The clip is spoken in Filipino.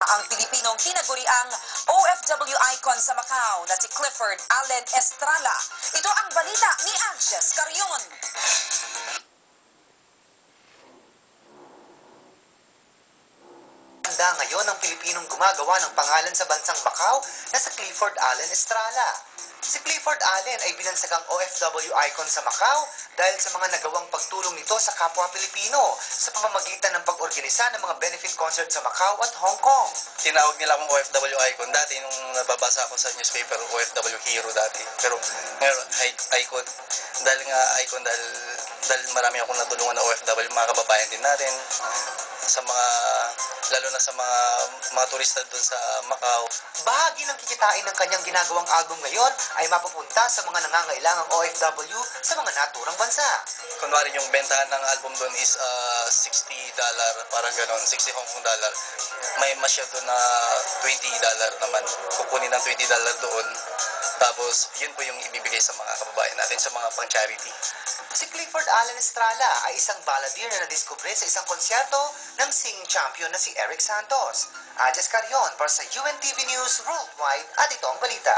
ang Pilipinong tinaguriang OFW icon sa Macau na si Clifford Allen Estrala. Ito ang balita ni Anges Carion. Handa ngayon ang Pilipinong gumagawa ng pangalan sa bansang Macau na si Clifford Allen Estrala. Si Clifford Allen ay binansagang OFW icon sa Macau dahil sa mga nagawang pagtulong nito sa kapwa Pilipino sa pamamagitan ng pag-organisa ng mga benefit concert sa Macau at Hong Kong. Tinawag nila akong OFW icon dati nung nababasa ako sa newspaper, OFW hero dati. Pero ngayon, icon. Dahil nga icon, dahil marami akong natulungan na OFW, mga kababayan din natin, sa mga, lalo na sa mga turista doon sa Macau. Bahagi ng kikitain ng kanyang ginagawang album ngayon ay mapupunta sa mga nangangailangang OFW sa mga naturang bansa. Kunwari yung bentahan ng album doon is $60, parang ganon, 60 Hong Kong dollar. May masya doon na $20 naman. Kukunin ng $20 doon. Tapos, yun po yung ibibigay sa mga kababayan natin, sa mga pang-charity. Si Clifford Allen Estrala ay isang balladeer na nadiskubre sa isang konsyerto ng singing champion na si Eric Santos. Anges Carion para sa UNTV News Worldwide at ito ang balita.